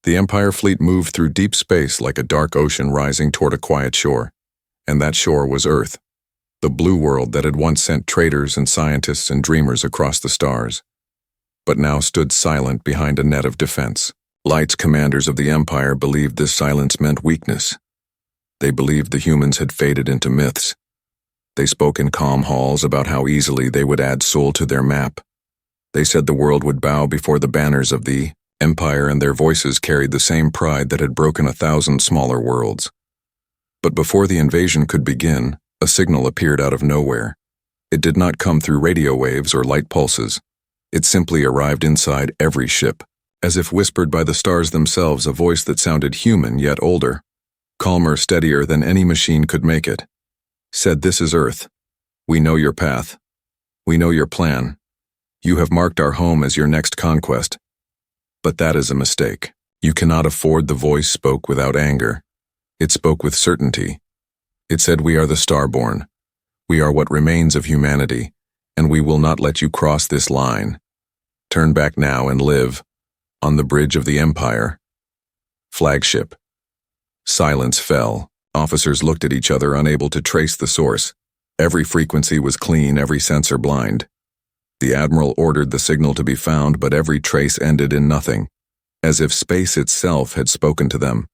The Empire fleet moved through deep space like a dark ocean rising toward a quiet shore. And that shore was Earth, the blue world that had once sent traders and scientists and dreamers across the stars, but now stood silent behind a net of defense. Light's commanders of the Empire believed this silence meant weakness. They believed the humans had faded into myths. They spoke in calm halls about how easily they would add Sol to their map. They said the world would bow before the banners of the Empire, and their voices carried the same pride that had broken 1,000 smaller worlds. But before the invasion could begin, a signal appeared out of nowhere. It did not come through radio waves or light pulses. It simply arrived inside every ship, as if whispered by the stars themselves, a voice that sounded human yet older, calmer, steadier than any machine could make it. Said, "This is Earth. We know your path. We know your plan. You have marked our home as your next conquest. But that is a mistake. You cannot afford." The voice spoke without anger. It spoke with certainty. It said, "We are the Starborn. We are what remains of humanity, and we will not let you cross this line. Turn back now and live on the bridge of the Empire." Flagship. Silence fell. Officers looked at each other, unable to trace the source. Every frequency was clean, every sensor blind. The Admiral ordered the signal to be found, but every trace ended in nothing, as if space itself had spoken to them.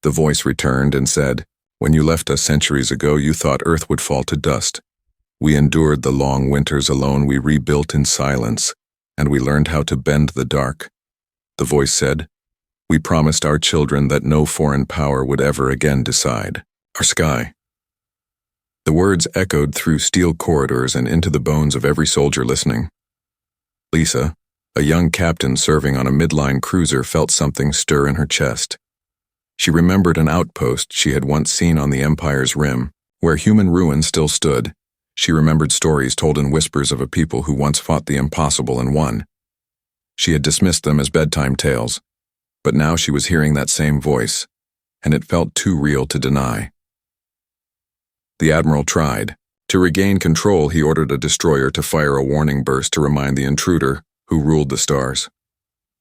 The voice returned and said, "When you left us centuries ago, you thought Earth would fall to dust. We endured the long winters alone, we rebuilt in silence, and we learned how to bend the dark." The voice said, "We promised our children that no foreign power would ever again decide our sky." The words echoed through steel corridors and into the bones of every soldier listening. Lisa, a young captain serving on a midline cruiser, felt something stir in her chest. She remembered an outpost she had once seen on the Empire's rim, where human ruins still stood. She remembered stories told in whispers of a people who once fought the impossible and won. She had dismissed them as bedtime tales, but now she was hearing that same voice, and it felt too real to deny. The Admiral tried. To regain control, he ordered a destroyer to fire a warning burst to remind the intruder who ruled the stars.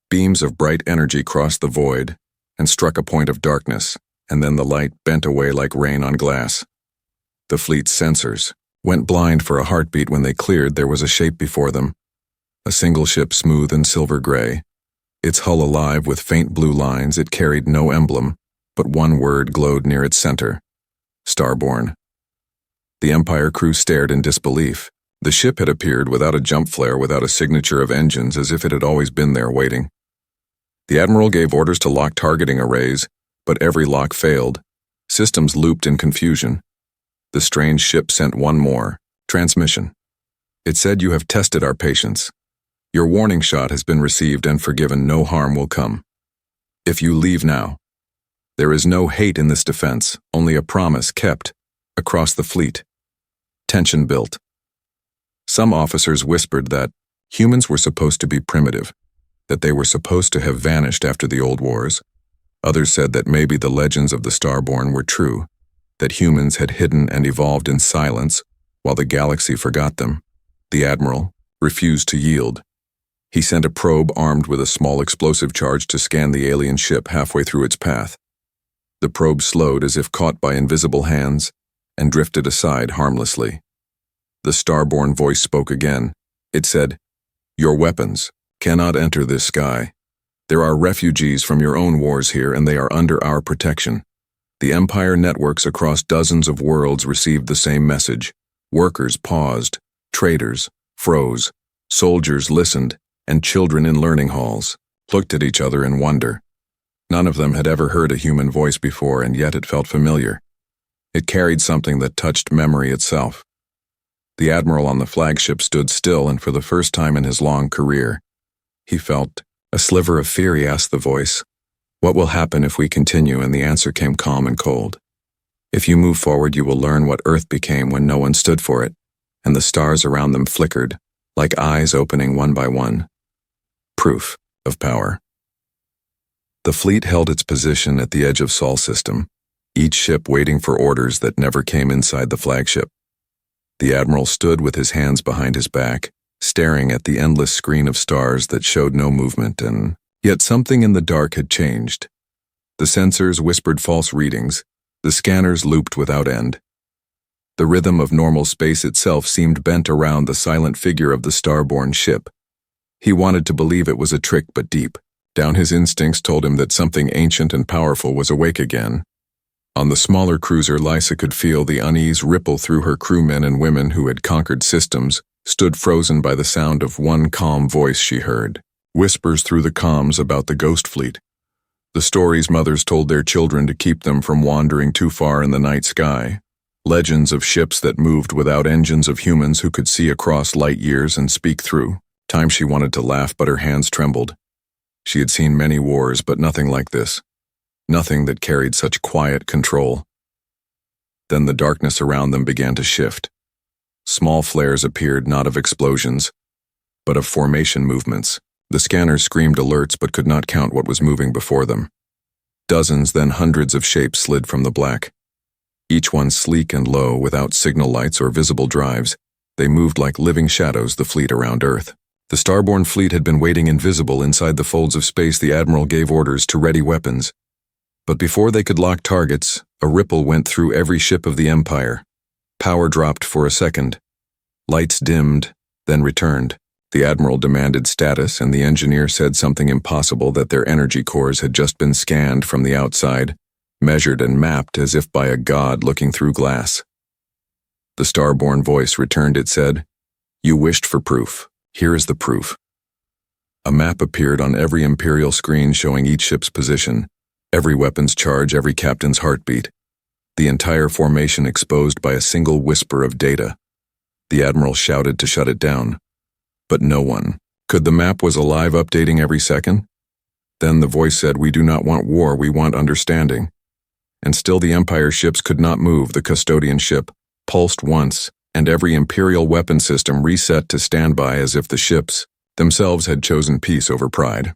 Beams of bright energy crossed the void and struck a point of darkness, and then the light bent away like rain on glass. The fleet's sensors went blind for a heartbeat. When they cleared, there was a shape before them. A single ship, smooth and silver gray. Its hull alive with faint blue lines, it carried no emblem, but one word glowed near its center: Starborn. The Empire crew stared in disbelief. The ship had appeared without a jump flare, without a signature of engines, as if it had always been there waiting. The Admiral gave orders to lock targeting arrays, but every lock failed. Systems looped in confusion. The strange ship sent one more transmission. It said, "You have tested our patience. Your warning shot has been received and forgiven. No harm will come. If you leave now." There is no hate in this defense, only a promise kept across the fleet. Tension built. Some officers whispered that humans were supposed to be primitive, that they were supposed to have vanished after the old wars. Others said that maybe the legends of the Starborn were true, that humans had hidden and evolved in silence while the galaxy forgot them. The Admiral refused to yield. He sent a probe armed with a small explosive charge to scan the alien ship halfway through its path. The probe slowed as if caught by invisible hands and drifted aside harmlessly. The Starborn voice spoke again. It said, "Your weapons cannot enter this sky. There are refugees from your own wars here, and they are under our protection." The Empire networks across dozens of worlds received the same message. Workers paused, traders froze, soldiers listened, and children in learning halls looked at each other in wonder. None of them had ever heard a human voice before, and yet it felt familiar. It carried something that touched memory itself. The Admiral on the flagship stood still, and for the first time in his long career, he felt a sliver of fear. He asked the voice, "What will happen if we continue?" And the answer came calm and cold. "If you move forward, you will learn what Earth became when no one stood for it." And the stars around them flickered, like eyes opening one by one. Proof of power. The fleet held its position at the edge of Sol system, each ship waiting for orders that never came inside the flagship. The Admiral stood with his hands behind his back, staring at the endless screen of stars that showed no movement, and Yet something in the dark had changed. The sensors whispered false readings, the scanners looped without end. The rhythm of normal space itself seemed bent around the silent figure of the Starborn ship. He wanted to believe it was a trick, but deep down his instincts told him that something ancient and powerful was awake again. On the smaller cruiser, Lysa could feel the unease ripple through her crewmen and women who had conquered systems, stood frozen by the sound of one calm voice she heard. Whispers through the comms about the ghost fleet. The stories mothers told their children to keep them from wandering too far in the night sky. Legends of ships that moved without engines, of humans who could see across light years and speak through. Times she wanted to laugh, but her hands trembled. She had seen many wars, but nothing like this. Nothing that carried such quiet control. Then the darkness around them began to shift. Small flares appeared, not of explosions, but of formation movements. The scanners screamed alerts but could not count what was moving before them. Dozens, then hundreds of shapes slid from the black. Each one sleek and low, without signal lights or visible drives. They moved like living shadows, the fleet around Earth. The Starborn fleet had been waiting invisible inside the folds of space. The Admiral gave orders to ready weapons. But before they could lock targets, a ripple went through every ship of the Empire. Power dropped for a second. Lights dimmed, then returned. The Admiral demanded status, and the engineer said something impossible, that their energy cores had just been scanned from the outside, measured and mapped as if by a god looking through glass. The Starborn voice returned. It said, "You wished for proof. Here is the proof." A map appeared on every Imperial screen showing each ship's position, every weapon's charge, every captain's heartbeat. The entire formation exposed by a single whisper of data. The Admiral shouted to shut it down. But no one. Could the map was alive, updating every second? Then the voice said, "We do not want war, we want understanding." And still the Empire ships could not move. The custodian ship pulsed once, and every Imperial weapon system reset to standby, as if the ships themselves had chosen peace over pride.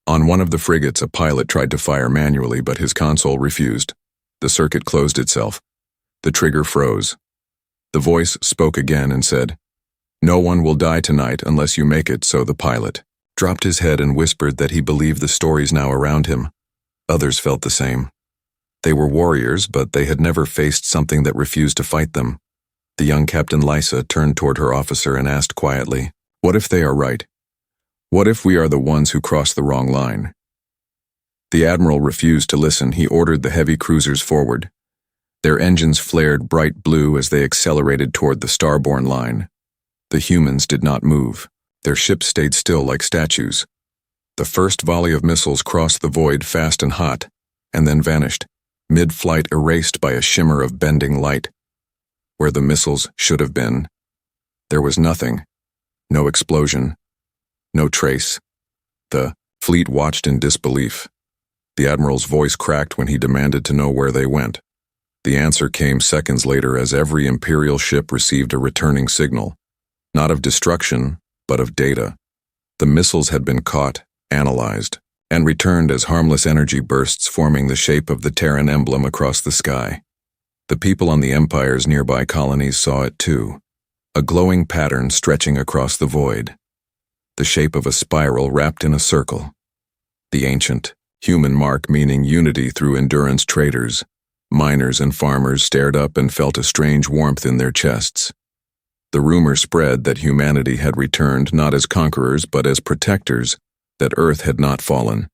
On one of the frigates, a pilot tried to fire manually, but his console refused. The circuit closed itself. The trigger froze. The voice spoke again and said, "No one will die tonight unless you make it so." The pilot dropped his head and whispered that he believed the stories now around him. Others felt the same. They were warriors, but they had never faced something that refused to fight them. The young Captain Lysa turned toward her officer and asked quietly, "What if they are right? What if we are the ones who crossed the wrong line?" The Admiral refused to listen. He ordered the heavy cruisers forward. Their engines flared bright blue as they accelerated toward the Starborn line. The humans did not move. Their ships stayed still like statues. The first volley of missiles crossed the void fast and hot, and then vanished, mid-flight, erased by a shimmer of bending light. Where the missiles should have been, there was nothing. No explosion. No trace. The fleet watched in disbelief. The Admiral's voice cracked when he demanded to know where they went. The answer came seconds later as every Imperial ship received a returning signal. Not of destruction, but of data. The missiles had been caught, analyzed, and returned as harmless energy bursts, forming the shape of the Terran emblem across the sky. The people on the Empire's nearby colonies saw it too, a glowing pattern stretching across the void, the shape of a spiral wrapped in a circle. The ancient, human mark, meaning unity through endurance. Traders, miners and farmers stared up and felt a strange warmth in their chests. The rumor spread that humanity had returned, not as conquerors but as protectors, that Earth had not fallen.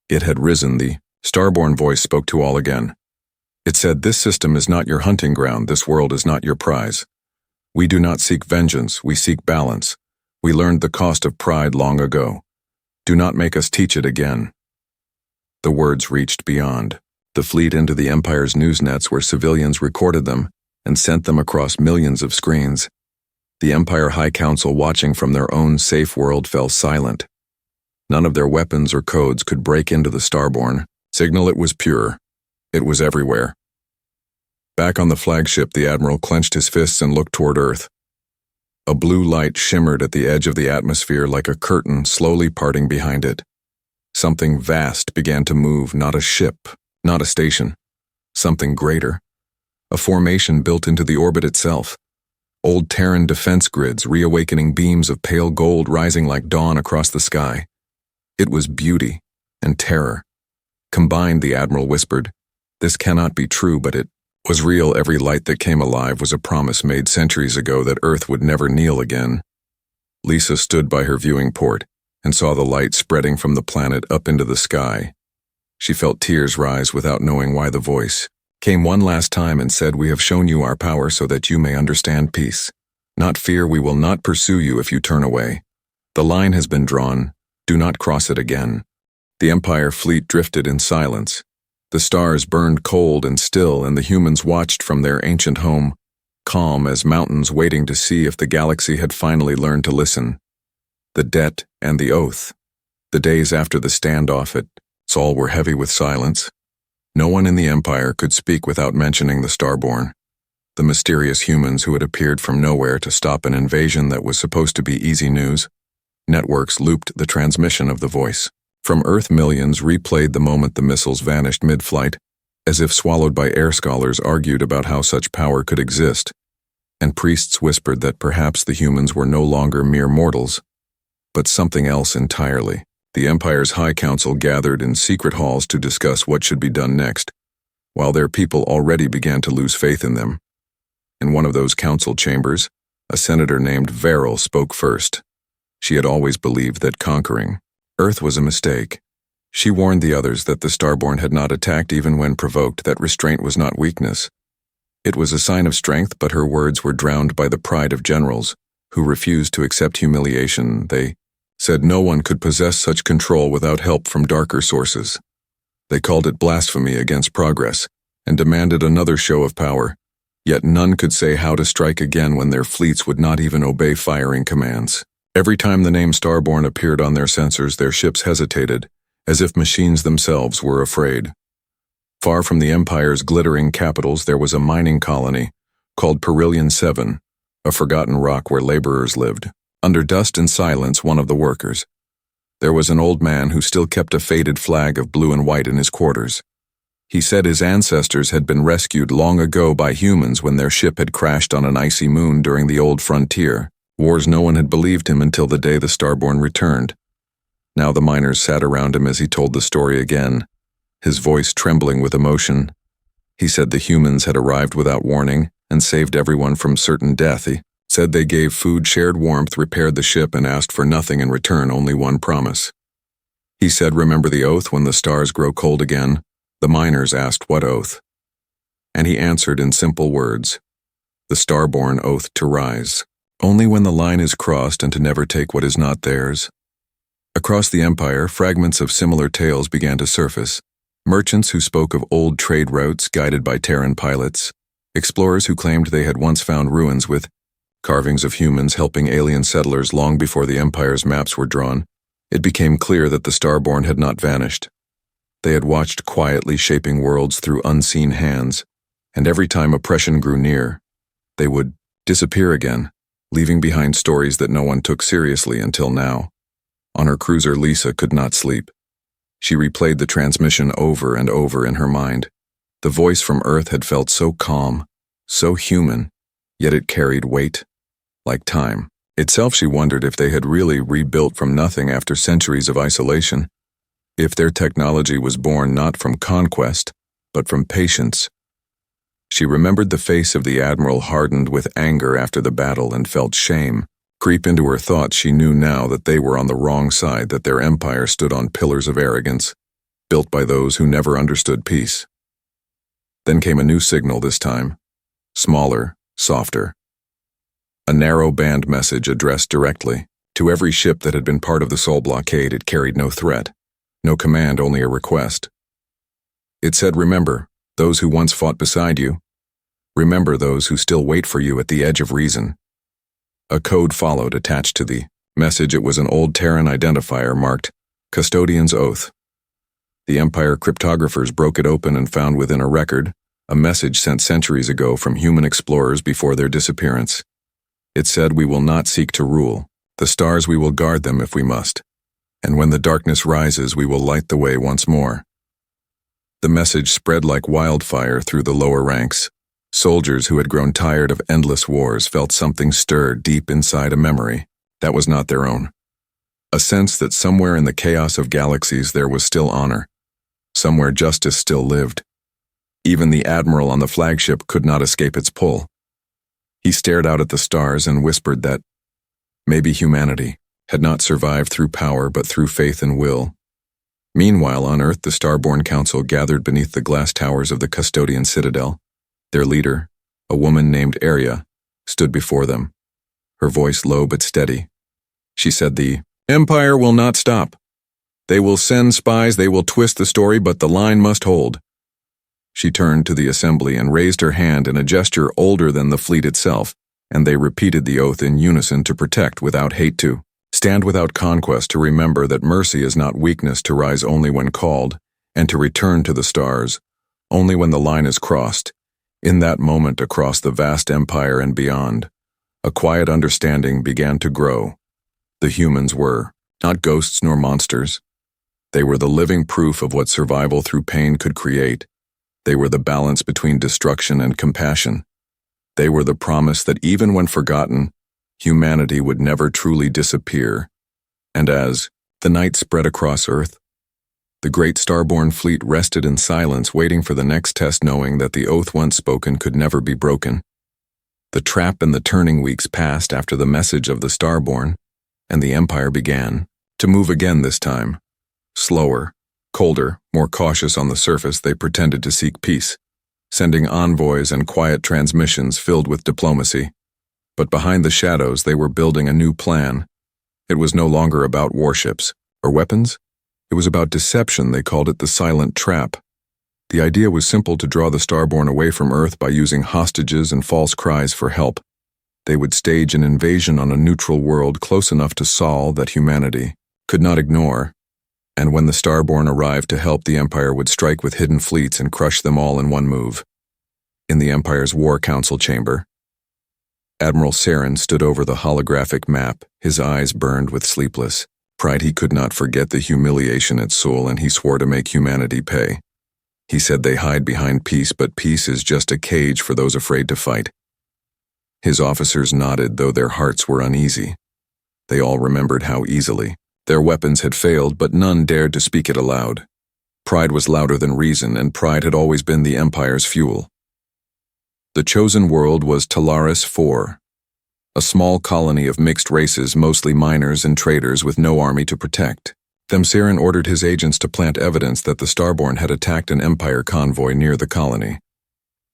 It had risen. The Starborn voice spoke to all again. It said, "This system is not your hunting ground. This world is not your prize. We do not seek vengeance. We seek balance. We learned the cost of pride long ago. Do not make us teach it again." The words reached beyond the fleet into the Empire's news nets, where civilians recorded them and sent them across millions of screens. The Empire High Council, watching from their own safe world, fell silent. None of their weapons or codes could break into the Starborn signal. It was pure. It was everywhere. Back on the flagship, the Admiral clenched his fists and looked toward Earth. A blue light shimmered at the edge of the atmosphere like a curtain slowly parting behind it. Something vast began to move, not a ship, not a station. Something greater. A formation built into the orbit itself. Old Terran defense grids, reawakening beams of pale gold rising like dawn across the sky. It was beauty and terror. Combined, the Admiral whispered. This cannot be true, but it was real. Every light that came alive was a promise made centuries ago that Earth would never kneel again. Lisa stood by her viewing port and saw the light spreading from the planet up into the sky. She felt tears rise without knowing why. The voice came one last time and said, "We have shown you our power so that you may understand peace. Not fear. We will not pursue you if you turn away. The line has been drawn. Do not cross it again." The Empire fleet drifted in silence. The stars burned cold and still, and the humans watched from their ancient home, calm as mountains, waiting to see if the galaxy had finally learned to listen. The debt and the oath. The days after the standoff at Sol were heavy with silence. No one in the Empire could speak without mentioning the Starborn, the mysterious humans who had appeared from nowhere to stop an invasion that was supposed to be easy news. Networks looped the transmission of the voice. From Earth, millions replayed the moment the missiles vanished mid-flight, as if swallowed by air. Scholars argued about how such power could exist, and priests whispered that perhaps the humans were no longer mere mortals, but something else entirely. The Empire's High Council gathered in secret halls to discuss what should be done next, while their people already began to lose faith in them. In one of those council chambers, a senator named Verrill spoke first. She had always believed that conquering Earth was a mistake. She warned the others that the Starborn had not attacked even when provoked, that restraint was not weakness. It was a sign of strength, but her words were drowned by the pride of generals who refused to accept humiliation. They said no one could possess such control without help from darker sources. They called it blasphemy against progress and demanded another show of power, yet none could say how to strike again when their fleets would not even obey firing commands. Every time the name Starborn appeared on their sensors, their ships hesitated, as if machines themselves were afraid. Far from the Empire's glittering capitals, there was a mining colony called Perillion 7, a forgotten rock where laborers lived. Under dust and silence, one of the workers. There was an old man who still kept a faded flag of blue and white in his quarters. He said his ancestors had been rescued long ago by humans when their ship had crashed on an icy moon during the old frontier. Wars. No one had believed him until the day the Starborn returned. Now the miners sat around him as he told the story again, his voice trembling with emotion. He said the humans had arrived without warning and saved everyone from certain death. He said they gave food, shared warmth, repaired the ship, and asked for nothing in return, only one promise. He said, "Remember the oath when the stars grow cold again?" The miners asked, "What oath?" And he answered in simple words, "The Starborn oath to rise. Only when the line is crossed and to never take what is not theirs." Across the Empire, fragments of similar tales began to surface. Merchants who spoke of old trade routes guided by Terran pilots, explorers who claimed they had once found ruins with carvings of humans helping alien settlers long before the Empire's maps were drawn. It became clear that the Starborn had not vanished. They had watched quietly, shaping worlds through unseen hands, and every time oppression grew near, they would disappear again, leaving behind stories that no one took seriously until now. On her cruiser, Lisa could not sleep. She replayed the transmission over and over in her mind. The voice from Earth had felt so calm, so human, yet it carried weight, like time itself. She wondered if they had really rebuilt from nothing after centuries of isolation, if their technology was born not from conquest, but from patience. She remembered the face of the Admiral, hardened with anger after the battle, and felt shame creep into her thoughts. She knew now that they were on the wrong side, that their empire stood on pillars of arrogance, built by those who never understood peace. Then came a new signal, this time, smaller, softer. A narrow band message addressed directly to every ship that had been part of the Sol blockade. It carried no threat, no command, only a request. It said, "Remember those who once fought beside you. Remember those who still wait for you at the edge of reason." A code followed attached to the message. It was an old Terran identifier marked Custodian's Oath. The Empire cryptographers broke it open and found within a record a message sent centuries ago from human explorers before their disappearance. It said, "We will not seek to rule the stars. We will guard them if we must. And when the darkness rises, we will light the way once more." The message spread like wildfire through the lower ranks. Soldiers who had grown tired of endless wars felt something stir deep inside, a memory that was not their own. A sense that somewhere in the chaos of galaxies there was still honor, somewhere justice still lived. Even the admiral on the flagship could not escape its pull. He stared out at the stars and whispered that maybe humanity had not survived through power but through faith and will. Meanwhile, on Earth, the Starborn Council gathered beneath the glass towers of the Custodian Citadel. Their leader, a woman named Arya, stood before them, her voice low but steady. She said, "The Empire will not stop. They will send spies, they will twist the story, but the line must hold." She turned to the assembly and raised her hand in a gesture older than the fleet itself, and they repeated the oath in unison: to protect without hate, to stand without conquest, to remember that mercy is not weakness, to rise only when called, and to return to the stars only when the line is crossed. In that moment, across the vast empire and beyond, a quiet understanding began to grow. The humans were not ghosts nor monsters. They were the living proof of what survival through pain could create. They were the balance between destruction and compassion. They were the promise that even when forgotten, humanity would never truly disappear. And as the night spread across Earth, the great Starborn fleet rested in silence, waiting for the next test, knowing that the oath once spoken could never be broken. The trap and the turning weeks passed after the message of the Starborn, and the Empire began to move again, this time. Slower, colder, more cautious on the surface, they pretended to seek peace, sending envoys and quiet transmissions filled with diplomacy. But behind the shadows, they were building a new plan. It was no longer about warships or weapons. It was about deception. They called it the silent trap. The idea was simple: to draw the Starborn away from Earth by using hostages and false cries for help. They would stage an invasion on a neutral world close enough to Sol that humanity could not ignore. And when the Starborn arrived to help, the Empire would strike with hidden fleets and crush them all in one move. In the Empire's War Council chamber, Admiral Saren stood over the holographic map, his eyes burned with sleepless pride. He could not forget the humiliation at Seoul, and he swore to make humanity pay. He said they hide behind peace, but peace is just a cage for those afraid to fight. His officers nodded, though their hearts were uneasy. They all remembered how easily their weapons had failed, but none dared to speak it aloud. Pride was louder than reason, and pride had always been the Empire's fuel. The chosen world was Talaris 4, a small colony of mixed races, mostly miners and traders with no army to protect. Saren ordered his agents to plant evidence that the Starborn had attacked an Empire convoy near the colony.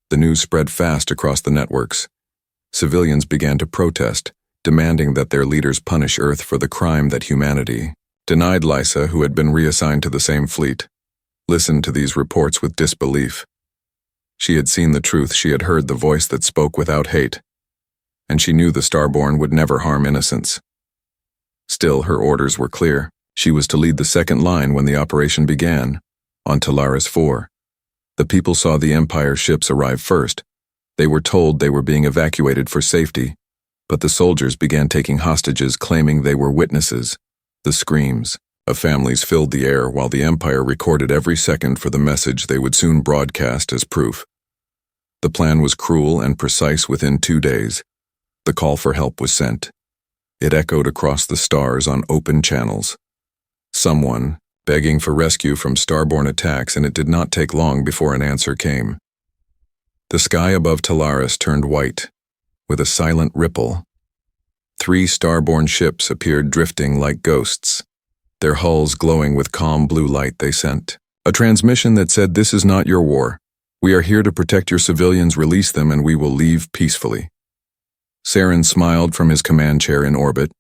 The news spread fast across the networks. Civilians began to protest, demanding that their leaders punish Earth for the crime that humanity denied. Lysa, who had been reassigned to the same fleet, listened to these reports with disbelief. She had seen the truth, she had heard the voice that spoke without hate, and she knew the Starborn would never harm innocents. Still, her orders were clear. She was to lead the second line when the operation began, on Talaris 4. The people saw the Empire ships arrive first. They were told they were being evacuated for safety, but the soldiers began taking hostages, claiming they were witnesses. The screams of families filled the air, while the Empire recorded every second for the message they would soon broadcast as proof. The plan was cruel and precise. Within 2 days, the call for help was sent. It echoed across the stars on open channels. Someone begging for rescue from Starborn attacks, and it did not take long before an answer came. The sky above Talaris turned white, with a silent ripple. 3 Starborn ships appeared, drifting like ghosts, their hulls glowing with calm blue light. They sent a transmission that said, "This is not your war. We are here to protect your civilians. Release them and we will leave peacefully." Saren smiled from his command chair in orbit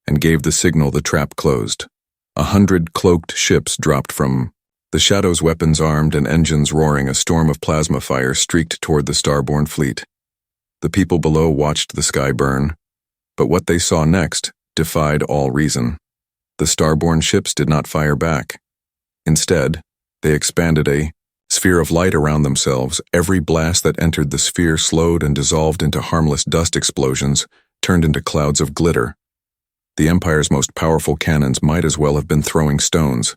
and gave the signal. The trap closed. 100 cloaked ships dropped from the shadows, weapons armed and engines roaring. A storm of plasma fire streaked toward the Starborn fleet. The people below watched the sky burn, but what they saw next defied all reason. The Starborn ships did not fire back. Instead, they expanded a sphere of light around themselves. Every blast that entered the sphere slowed and dissolved into harmless dust explosions, turned into clouds of glitter. The Empire's most powerful cannons might as well have been throwing stones.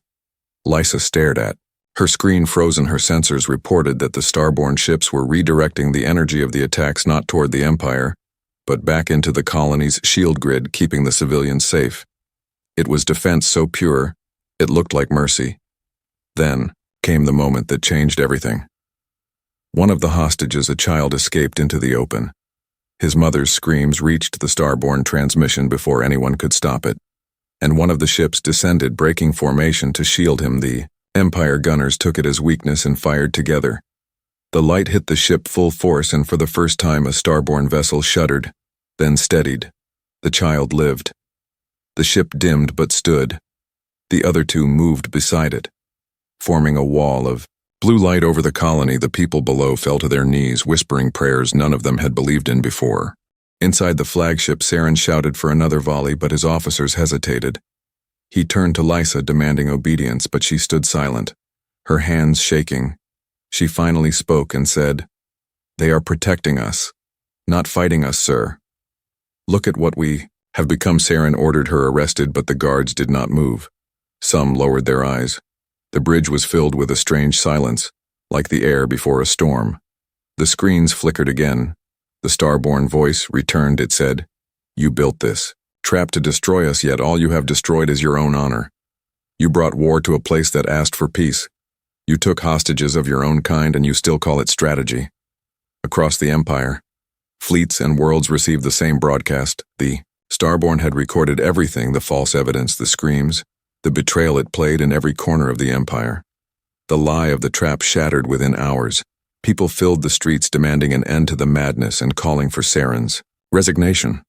Lysa stared at her screen frozen. Her sensors reported that the Starborn ships were redirecting the energy of the attacks not toward the Empire, but back into the colony's shield grid, keeping the civilians safe. It was defense so pure, it looked like mercy. Then came the moment that changed everything. One of the hostages, a child, escaped into the open. His mother's screams reached the Starborn transmission before anyone could stop it, and one of the ships descended, breaking formation to shield him. The Empire gunners took it as weakness and fired together. The light hit the ship full force, and for the first time a Starborn vessel shuddered, then steadied. The child lived. The ship dimmed but stood. The other two moved beside it, forming a wall of blue light over the colony. The people below fell to their knees, whispering prayers none of them had believed in before. Inside the flagship, Saren shouted for another volley, but his officers hesitated. He turned to Lysa, demanding obedience, but she stood silent, her hands shaking. She finally spoke and said, "They are protecting us, not fighting us, sir. Look at what we have become." Saren ordered her arrested, but the guards did not move. Some lowered their eyes. The bridge was filled with a strange silence, like the air before a storm. The screens flickered again. The Starborn voice returned. It said, "You built this trap to destroy us, yet all you have destroyed is your own honor. You brought war to a place that asked for peace. You took hostages of your own kind, and you still call it strategy." Across the Empire, fleets and worlds received the same broadcast. The Starborn had recorded everything: the false evidence, the screams, the betrayal it played in every corner of the Empire. The lie of the trap shattered within hours. People filled the streets, demanding an end to the madness and calling for Saren's resignation.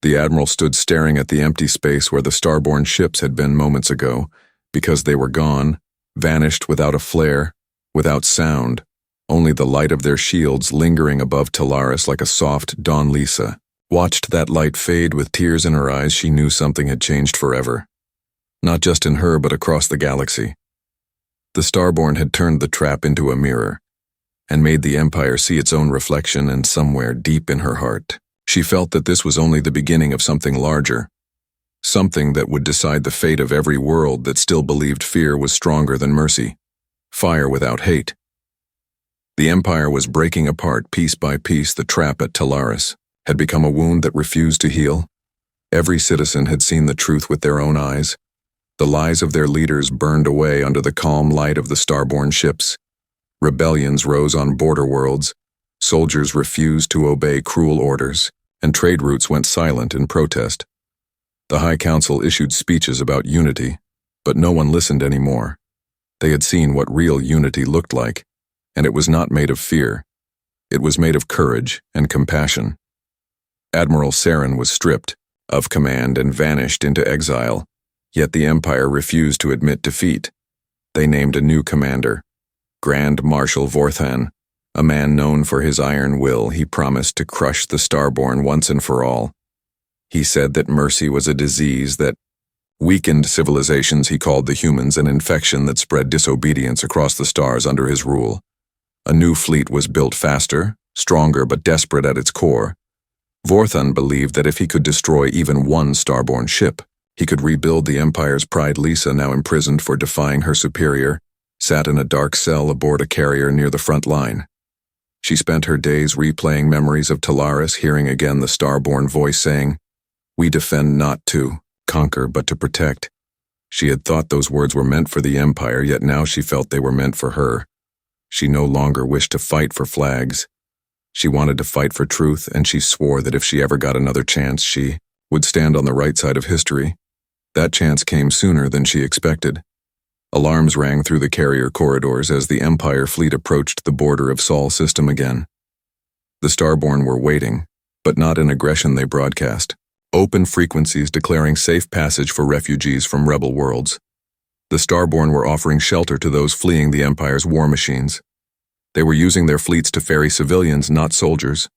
The Admiral stood staring at the empty space where the Starborn ships had been moments ago, because they were gone, vanished without a flare, without sound, only the light of their shields lingering above Talaris like a soft dawn. Lysa watched that light fade. With tears in her eyes, she knew something had changed forever. Not just in her, but across the galaxy. The Starborn had turned the trap into a mirror, and made the Empire see its own reflection, and somewhere deep in her heart, she felt that this was only the beginning of something larger, something that would decide the fate of every world that still believed fear was stronger than mercy, fire without hate. The Empire was breaking apart piece by piece. The trap at Talaris had become a wound that refused to heal. Every citizen had seen the truth with their own eyes. The lies of their leaders burned away under the calm light of the Starborn ships. Rebellions rose on border worlds. Soldiers refused to obey cruel orders, and trade routes went silent in protest. The High Council issued speeches about unity, but no one listened anymore. They had seen what real unity looked like, and it was not made of fear. It was made of courage and compassion. Admiral Saren was stripped of command and vanished into exile, yet the Empire refused to admit defeat. They named a new commander, Grand Marshal Vorthan, a man known for his iron will. He promised to crush the Starborn once and for all. He said that mercy was a disease that weakened civilizations. He called the humans an infection that spread disobedience across the stars under his rule. A new fleet was built, faster, stronger, but desperate at its core. Vorthan believed that if he could destroy even one Starborn ship, he could rebuild the Empire's pride. Lysa, now imprisoned for defying her superior, sat in a dark cell aboard a carrier near the front line. She spent her days replaying memories of Talaris, hearing again the Starborn voice saying, "We defend not to conquer, but to protect." She had thought those words were meant for the Empire, yet now she felt they were meant for her. She no longer wished to fight for flags. She wanted to fight for truth, and she swore that if she ever got another chance, she would stand on the right side of history. That chance came sooner than she expected. Alarms rang through the carrier corridors as the Empire fleet approached the border of Sol system again. The Starborn were waiting, but not in aggression. They broadcast open frequencies declaring safe passage for refugees from rebel worlds. The Starborn were offering shelter to those fleeing the Empire's war machines. They were using their fleets to ferry civilians, not soldiers.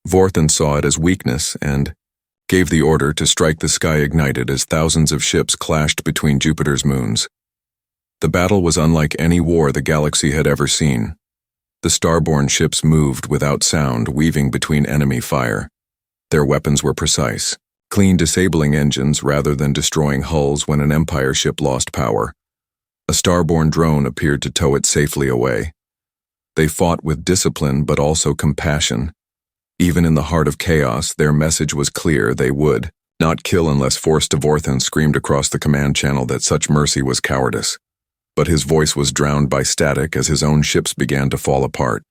Vorthan saw it as weakness and gave the order to strike. The sky ignited as thousands of ships clashed between Jupiter's moons. The battle was unlike any war the galaxy had ever seen. The Starborn ships moved without sound, weaving between enemy fire. Their weapons were precise, clean, disabling engines rather than destroying hulls when an Empire ship lost power. A Starborn drone appeared to tow it safely away. They fought with discipline but also compassion. Even in the heart of chaos, their message was clear: they would Not kill unless forced to. Vorthan screamed across the command channel that such mercy was cowardice. But his voice was drowned by static as his own ships began to fall apart.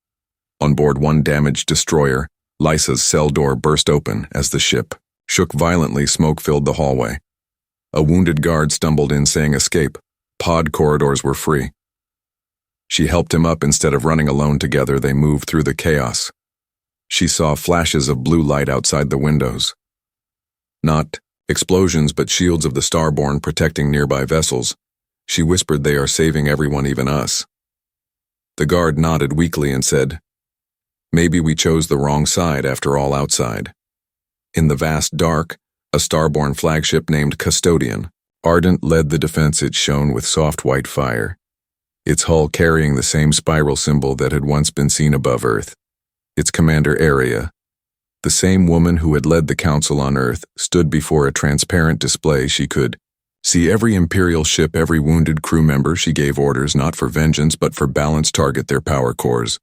On board one damaged destroyer, Lysa's cell door burst open as the ship shook violently. Smoke filled the hallway. A wounded guard stumbled in saying escape. Pod corridors were free. She helped him up instead of running alone. Together they moved through the chaos. She saw flashes of blue light outside the windows. Not explosions, but shields of the Starborn protecting nearby vessels. She whispered, "They are saving everyone, even us." The guard nodded weakly and said, "Maybe we chose the wrong side after all." Outside, in the vast dark, a Starborn flagship named Custodian Ardent led the defense. It shone with soft white fire, its hull carrying the same spiral symbol that had once been seen above Earth. Its commander, Aria, the same woman who had led the council on Earth, stood before a transparent display. She could see every Imperial ship, every wounded crew member. She gave orders not for vengeance but for balance. Target their power cores,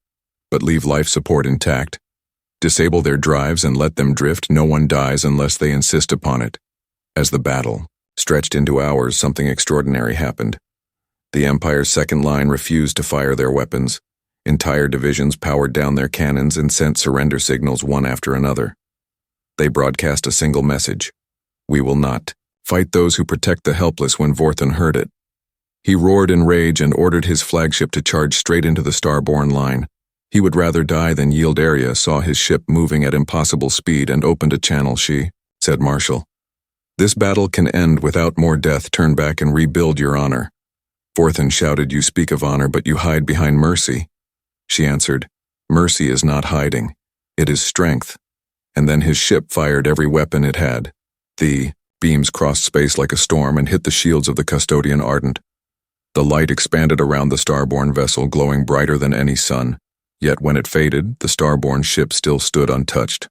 but leave life support intact. Disable their drives and let them drift. No one dies unless they insist upon it. As the battle stretched into hours, something extraordinary happened. The Empire's second line refused to fire their weapons. Entire divisions powered down their cannons and sent surrender signals one after another. They broadcast a single message: "We will not fight those who protect the helpless." When Vorthan heard it, he roared in rage and ordered his flagship to charge straight into the Starborn line. He would rather die than yield. Aria saw his ship moving at impossible speed and opened a channel. She said, "Marshal, this battle can end without more death. Turn back and rebuild your honor." Vorthan shouted, "You speak of honor, but you hide behind mercy." She answered, "Mercy is not hiding. It is strength." And then his ship fired every weapon it had. The beams crossed space like a storm and hit the shields of the Custodian Ardent. The light expanded around the Starborn vessel, glowing brighter than any sun. Yet when it faded, the Starborn ship still stood untouched.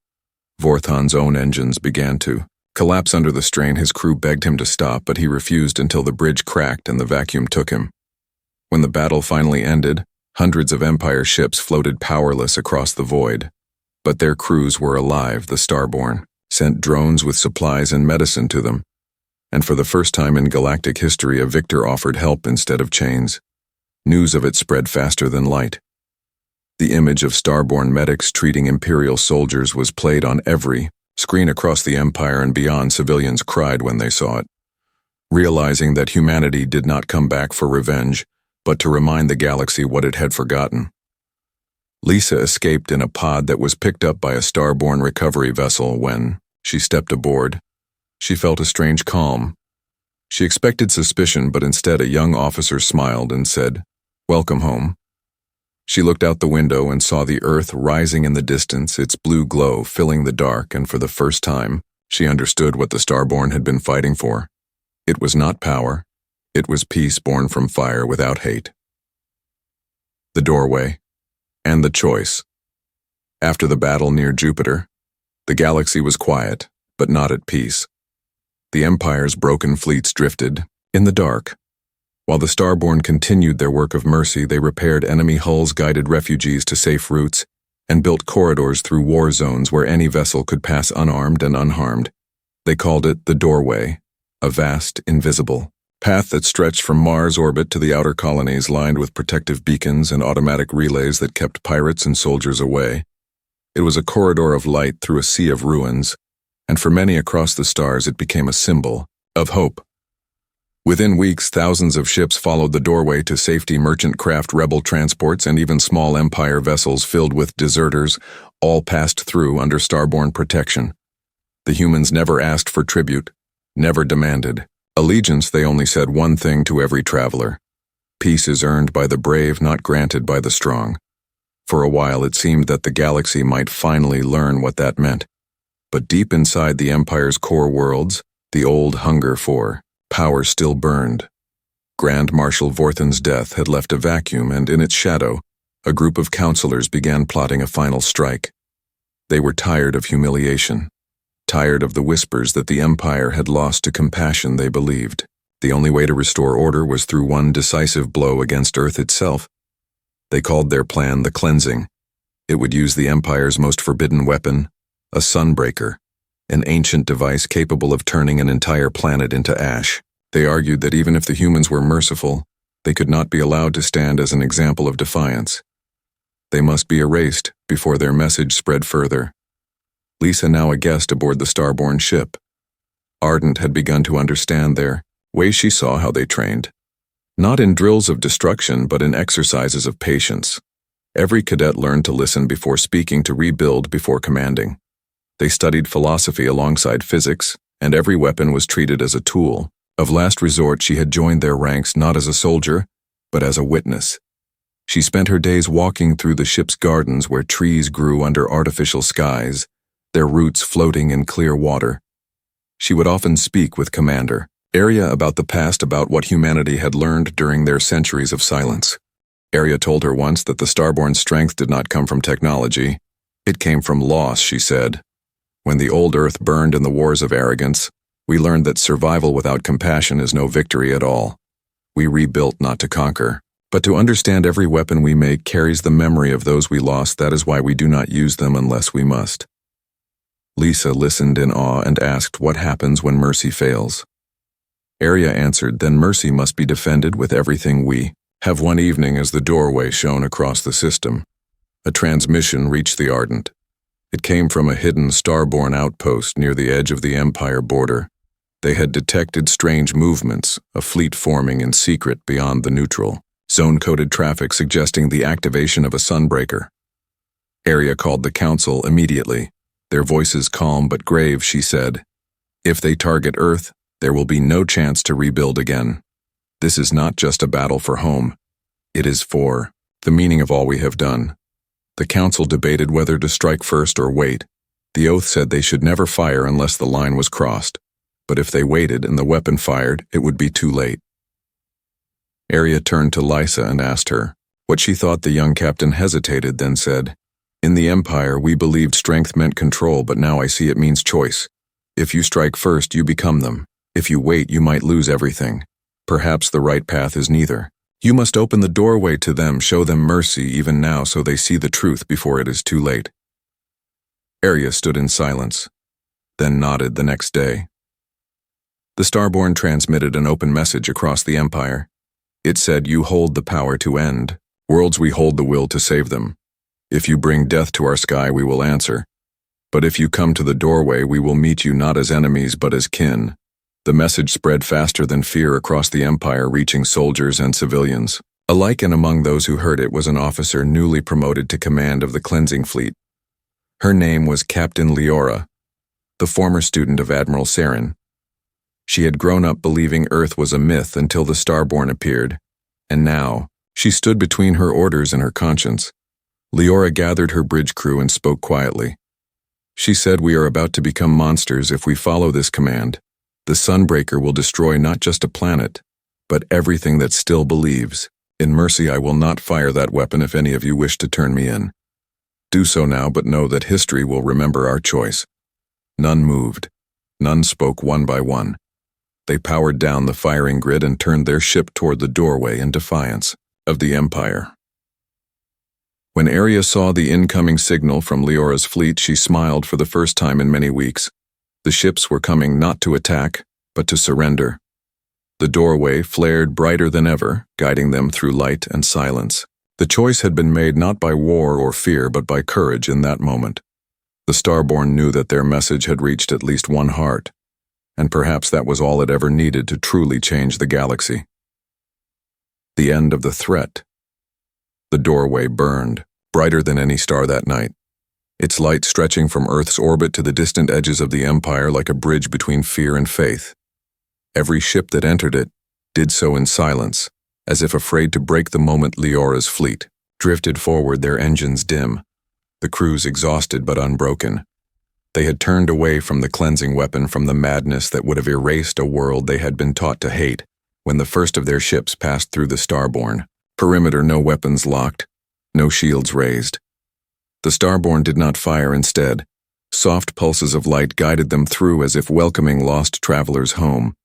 Vorthan's own engines began to collapse under the strain. His crew begged him to stop, but he refused until the bridge cracked and the vacuum took him. When the battle finally ended, hundreds of Empire ships floated powerless across the void. But their crews were alive. The Starborn sent drones with supplies and medicine to them. And for the first time in galactic history, a victor offered help instead of chains. News of it spread faster than light. The image of Starborn medics treating Imperial soldiers was played on every screen across the Empire and beyond. Civilians cried when they saw it, realizing that humanity did not come back for revenge, but to remind the galaxy what it had forgotten. Lysa escaped in a pod that was picked up by a Starborn recovery vessel. When she stepped aboard, she felt a strange calm. She expected suspicion, but instead a young officer smiled and said, "Welcome home." She looked out the window and saw the Earth rising in the distance, its blue glow filling the dark, and for the first time, she understood what the Starborn had been fighting for. It was not power. It was peace born from fire without hate. The doorway, and the choice. After the battle near Jupiter, the galaxy was quiet, but not at peace. The Empire's broken fleets drifted in the dark. While the Starborn continued their work of mercy, they repaired enemy hulls, guided refugees to safe routes, and built corridors through war zones where any vessel could pass unarmed and unharmed. They called it the Doorway, a vast, invisible path that stretched from Mars' orbit to the outer colonies, lined with protective beacons and automatic relays that kept pirates and soldiers away. It was a corridor of light through a sea of ruins, and for many across the stars it became a symbol of hope. Within weeks, thousands of ships followed the doorway to safety: merchant craft, rebel transports, and even small Empire vessels filled with deserters, all passed through under Starborn protection. The humans never asked for tribute, never demanded allegiance. They only said one thing to every traveler: peace is earned by the brave, not granted by the strong. For a while it seemed that the galaxy might finally learn what that meant. But deep inside the Empire's core worlds, the old hunger for power still burned. Grand Marshal Vorthan's death had left a vacuum, and in its shadow, a group of counselors began plotting a final strike. They were tired of humiliation, tired of the whispers that the Empire had lost to compassion. They believed the only way to restore order was through one decisive blow against Earth itself. They called their plan the Cleansing. It would use the Empire's most forbidden weapon, a sunbreaker, an ancient device capable of turning an entire planet into ash. They argued that even if the humans were merciful, they could not be allowed to stand as an example of defiance. They must be erased before their message spread further. Lisa, now a guest aboard the Starborn ship, Ardent had begun to understand their ways. She saw how they trained. Not in drills of destruction, but in exercises of patience. Every cadet learned to listen before speaking, to rebuild before commanding. They studied philosophy alongside physics, and every weapon was treated as a tool. Of last resort, she had joined their ranks not as a soldier, but as a witness. She spent her days walking through the ship's gardens where trees grew under artificial skies, their roots floating in clear water. She would often speak with Commander Arya about the past, about what humanity had learned during their centuries of silence. Arya told her once that the Starborn's strength did not come from technology. It came from loss, she said. When the old Earth burned in the wars of arrogance, we learned that survival without compassion is no victory at all. We rebuilt not to conquer, but to understand. Every weapon we make carries the memory of those we lost. That is why we do not use them unless we must. Lisa listened in awe and asked, what happens when mercy fails? Arya answered, then mercy must be defended with everything we have. One evening, as the doorway shone across the system, a transmission reached the Ardent. It came from a hidden Starborn outpost near the edge of the Empire border. They had detected strange movements, a fleet forming in secret beyond the neutral zone-coded traffic, suggesting the activation of a sunbreaker. Arya called the Council immediately. Their voices calm but grave, she said, if they target Earth, there will be no chance to rebuild again. This is not just a battle for home. It is for the meaning of all we have done. The Council debated whether to strike first or wait. The oath said they should never fire unless the line was crossed. But if they waited and the weapon fired, it would be too late. Arya turned to Lisa and asked her what she thought. The young captain hesitated, then said, in the Empire, we believed strength meant control, but now I see it means choice. If you strike first, you become them. If you wait, you might lose everything. Perhaps the right path is neither. You must open the doorway to them, show them mercy even now so they see the truth before it is too late. Arya stood in silence, then nodded. The next day, the Starborn transmitted an open message across the Empire. It said, you hold the power to end worlds, we hold the will to save them. If you bring death to our sky, we will answer. But if you come to the doorway, we will meet you not as enemies but as kin. The message spread faster than fear across the Empire, reaching soldiers and civilians alike, and among those who heard it was an officer newly promoted to command of the cleansing fleet. Her name was Captain Leora, the former student of Admiral Saren. She had grown up believing Earth was a myth until the Starborn appeared, and now she stood between her orders and her conscience. Leora gathered her bridge crew and spoke quietly. She said, we are about to become monsters if we follow this command. The Sunbreaker will destroy not just a planet, but everything that still believes. In mercy, I will not fire that weapon if any of you wish to turn me in. Do so now, but know that history will remember our choice. None moved. None spoke. One by one, they powered down the firing grid and turned their ship toward the doorway in defiance of the Empire. When Arya saw the incoming signal from Leora's fleet, she smiled for the first time in many weeks. The ships were coming not to attack, but to surrender. The doorway flared brighter than ever, guiding them through light and silence. The choice had been made not by war or fear, but by courage in that moment. The Starborn knew that their message had reached at least one heart, and perhaps that was all it ever needed to truly change the galaxy. The end of the threat. The doorway burned, brighter than any star that night, its light stretching from Earth's orbit to the distant edges of the Empire like a bridge between fear and faith. Every ship that entered it did so in silence, as if afraid to break the moment. Leora's fleet drifted forward, their engines dim, the crews exhausted but unbroken. They had turned away from the cleansing weapon, from the madness that would have erased a world they had been taught to hate, when the first of their ships passed through the Starborn. Perimeter, no weapons locked, no shields raised. The Starborn did not fire. Instead, soft pulses of light guided them through as if welcoming lost travelers home.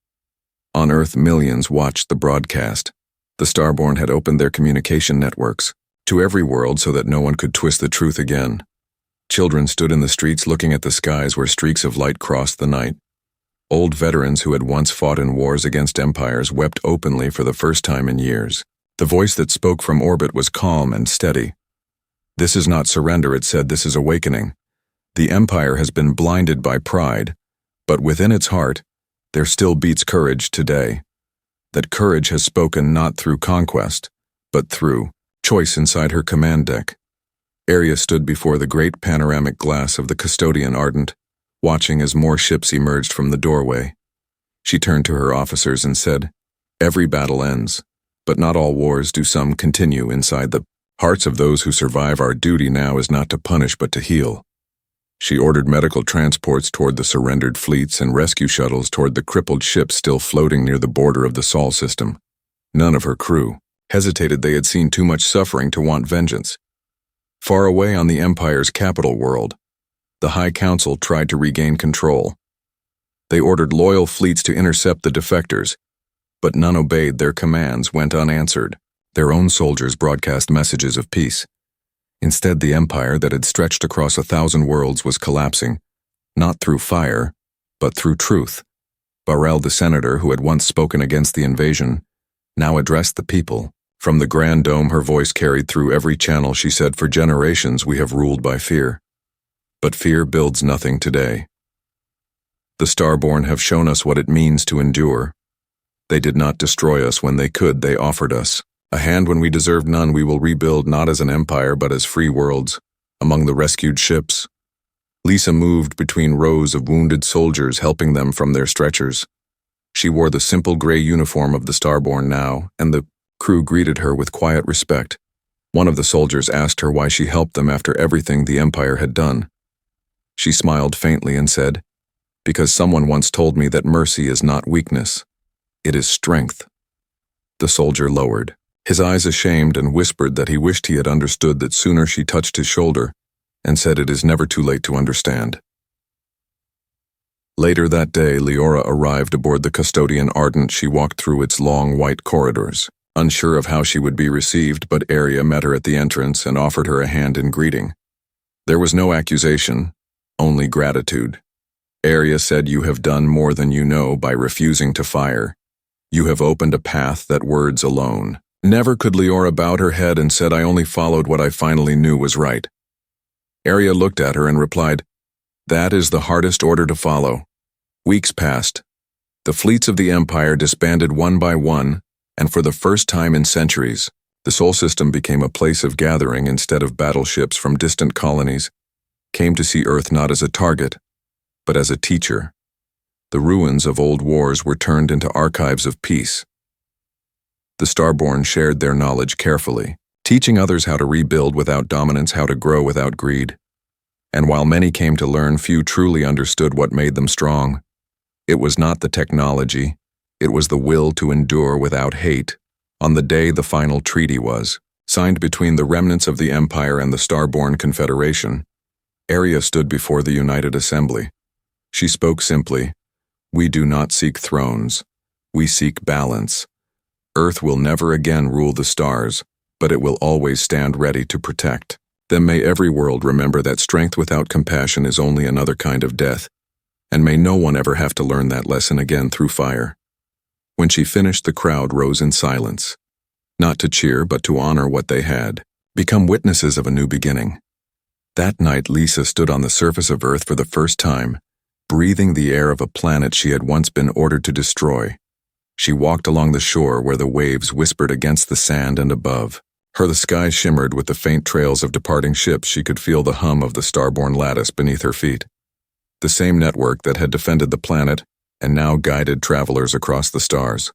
On Earth, millions watched the broadcast. The Starborn had opened their communication networks to every world so that no one could twist the truth again. Children stood in the streets looking at the skies where streaks of light crossed the night. Old veterans who had once fought in wars against empires wept openly for the first time in years. The voice that spoke from orbit was calm and steady. "This is not surrender," it said, "this is awakening. The empire has been blinded by pride, but within its heart, there still beats courage today. That courage has spoken not through conquest, but through choice inside her command deck." Arya stood before the great panoramic glass of the custodian Ardent, watching as more ships emerged from the doorway. She turned to her officers and said, "Every battle ends, but not all wars do. Some continue inside the hearts of those who survive. Our duty now is not to punish but to heal." She ordered medical transports toward the surrendered fleets and rescue shuttles toward the crippled ships still floating near the border of the Sol system. None of her crew hesitated. They had seen too much suffering to want vengeance. Far away on the Empire's capital world, the High Council tried to regain control. They ordered loyal fleets to intercept the defectors, but none obeyed. Their commands went unanswered. Their own soldiers broadcast messages of peace. Instead, the empire that had stretched across 1,000 worlds was collapsing, not through fire, but through truth. Barel, the senator who had once spoken against the invasion, now addressed the people. From the Grand Dome, her voice carried through every channel. She said, "For generations we have ruled by fear. But fear builds nothing today. The Starborn have shown us what it means to endure. They did not destroy us when they could. They offered us a hand when we deserved none. We will rebuild not as an empire but as free worlds, among the rescued ships." Lisa moved between rows of wounded soldiers, helping them from their stretchers. She wore the simple gray uniform of the Starborn now, and the crew greeted her with quiet respect. One of the soldiers asked her why she helped them after everything the Empire had done. She smiled faintly and said, "Because someone once told me that mercy is not weakness, it is strength." The soldier lowered, his eyes ashamed, and whispered that he wished he had understood that sooner. She touched his shoulder and said, "It is never too late to understand." Later that day, Leora arrived aboard the custodian Ardent. She walked through its long white corridors, unsure of how she would be received, but Arya met her at the entrance and offered her a hand in greeting. There was no accusation, only gratitude. Arya said, "You have done more than you know by refusing to fire. You have opened a path that words alone." Never could. Leora bowed her head and said, "I only followed what I finally knew was right." Arya looked at her and replied, "That is the hardest order to follow." Weeks passed. The fleets of the Empire disbanded one by one, and for the first time in centuries, the Sol system became a place of gathering instead of battleships from distant colonies came to see Earth not as a target, but as a teacher. The ruins of old wars were turned into archives of peace. The Starborn shared their knowledge carefully, teaching others how to rebuild without dominance, how to grow without greed. And while many came to learn, few truly understood what made them strong. It was not the technology, it was the will to endure without hate. On the day the final treaty was signed between the remnants of the Empire and the Starborn Confederation, Arya stood before the United Assembly. She spoke simply, "We do not seek thrones, we seek balance. Earth will never again rule the stars, but it will always stand ready to protect. Then may every world remember that strength without compassion is only another kind of death, and may no one ever have to learn that lesson again through fire." When she finished, the crowd rose in silence, not to cheer but to honor what they had become witnesses of a new beginning. That night, Lisa stood on the surface of Earth for the first time, breathing the air of a planet she had once been ordered to destroy. She walked along the shore where the waves whispered against the sand, and above her the sky shimmered with the faint trails of departing ships. She could feel the hum of the Starborn lattice beneath her feet, the same network that had defended the planet and now guided travelers across the stars.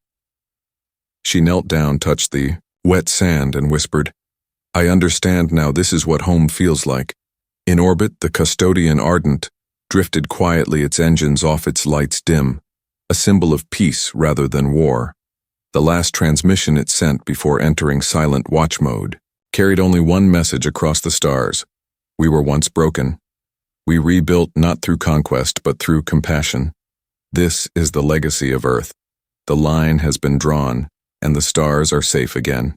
She knelt down, touched the wet sand, and whispered, "I understand now. This is what home feels like." In orbit, the custodian Ardent drifted quietly, its engines off, its lights dim, a symbol of peace rather than war. The last transmission it sent before entering silent watch mode carried only one message across the stars: "We were once broken. We rebuilt not through conquest but through compassion. This is the legacy of Earth. The line has been drawn, and the stars are safe again."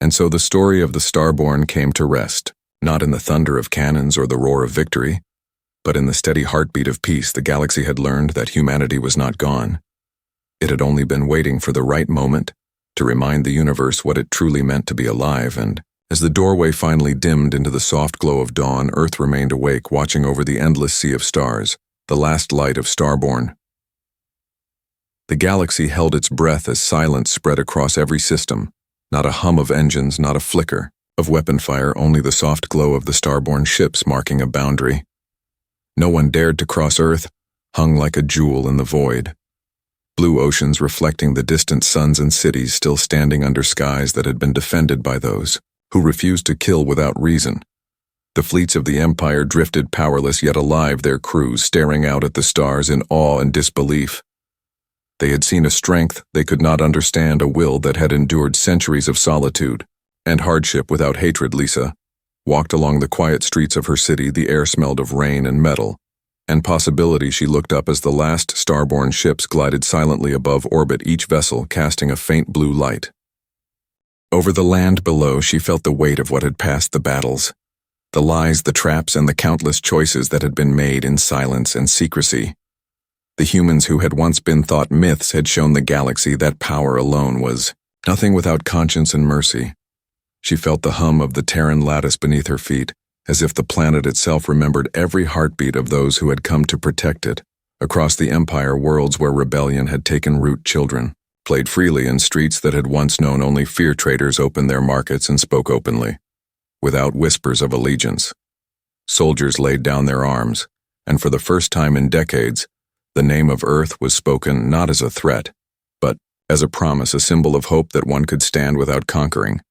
And so the story of the Starborn came to rest. Not in the thunder of cannons or the roar of victory, but in the steady heartbeat of peace. The galaxy had learned that humanity was not gone. It had only been waiting for the right moment to remind the universe what it truly meant to be alive, and as the doorway finally dimmed into the soft glow of dawn, Earth remained awake, watching over the endless sea of stars, the last light of Starborn. The galaxy held its breath as silence spread across every system, not a hum of engines, not a flicker of weapon fire, only the soft glow of the Starborn ships marking a boundary. No one dared to cross Earth, hung like a jewel in the void. Blue oceans reflecting the distant suns and cities still standing under skies that had been defended by those who refused to kill without reason. The fleets of the Empire drifted powerless yet alive, their crews staring out at the stars in awe and disbelief. They had seen a strength they could not understand, a will that had endured centuries of solitude and hardship without hatred. Lisa walked along the quiet streets of her city. The air smelled of rain and metal and possibility. She looked up as the last Starborn ships glided silently above orbit, each vessel casting a faint blue light. Over the land below, she felt the weight of what had passed, the battles, the lies, the traps, and the countless choices that had been made in silence and secrecy. The humans who had once been thought myths had shown the galaxy that power alone was nothing without conscience and mercy. She felt the hum of the Terran lattice beneath her feet, as if the planet itself remembered every heartbeat of those who had come to protect it. Across the Empire, worlds where rebellion had taken root, children played freely in streets that had once known only fear. Traders opened their markets and spoke openly, without whispers of allegiance. Soldiers laid down their arms, and for the first time in decades, the name of Earth was spoken not as a threat, but as a promise, a symbol of hope that one could stand without conquering.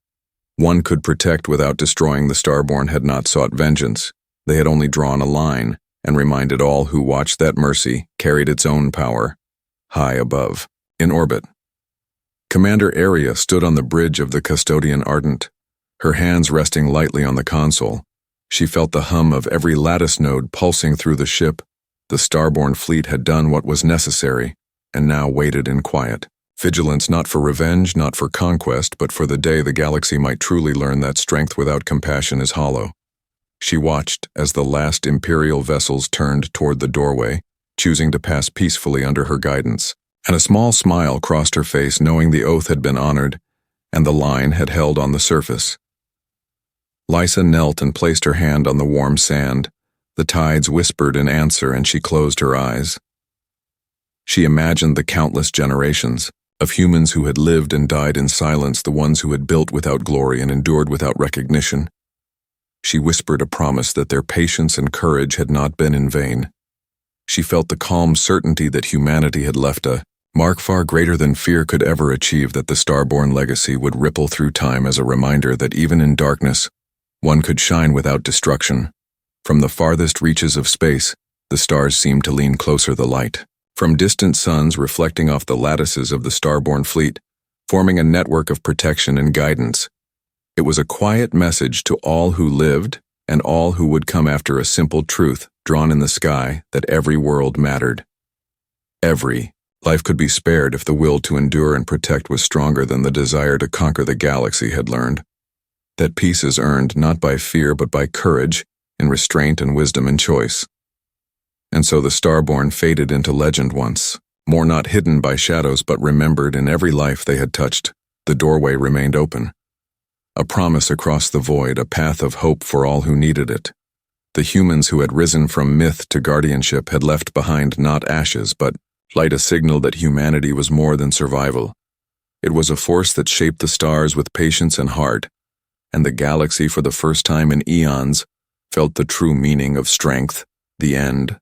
One could protect without destroying. The Starborn had not sought vengeance. They had only drawn a line and reminded all who watched that mercy carried its own power, high above, in orbit. Commander Aria stood on the bridge of the Custodian Ardent, her hands resting lightly on the console. She felt the hum of every lattice node pulsing through the ship. The Starborn fleet had done what was necessary, and now waited in quiet. Vigilance, not for revenge, not for conquest, but for the day the galaxy might truly learn that strength without compassion is hollow. She watched as the last Imperial vessels turned toward the doorway, choosing to pass peacefully under her guidance, and a small smile crossed her face, knowing the oath had been honored and the line had held on the surface. Lysa knelt and placed her hand on the warm sand. The tides whispered in answer, and she closed her eyes. She imagined the countless generations of humans who had lived and died in silence, the ones who had built without glory and endured without recognition. She whispered a promise that their patience and courage had not been in vain. She felt the calm certainty that humanity had left a mark far greater than fear could ever achieve, that the Starborn legacy would ripple through time as a reminder that even in darkness, one could shine without destruction. From the farthest reaches of space, the stars seemed to lean closer, the light from distant suns reflecting off the lattices of the Starborn fleet, forming a network of protection and guidance. It was a quiet message to all who lived and all who would come after, a simple truth drawn in the sky that every world mattered. Every life could be spared if the will to endure and protect was stronger than the desire to conquer. The galaxy had learned that peace is earned not by fear but by courage, in restraint and wisdom and choice. And so the Starborn faded into legend once more, not hidden by shadows but remembered in every life they had touched. The doorway remained open, a promise across the void, a path of hope for all who needed it. The humans who had risen from myth to guardianship had left behind not ashes but light, a signal that humanity was more than survival. It was a force that shaped the stars with patience and heart, and the galaxy, for the first time in eons, felt the true meaning of strength, the end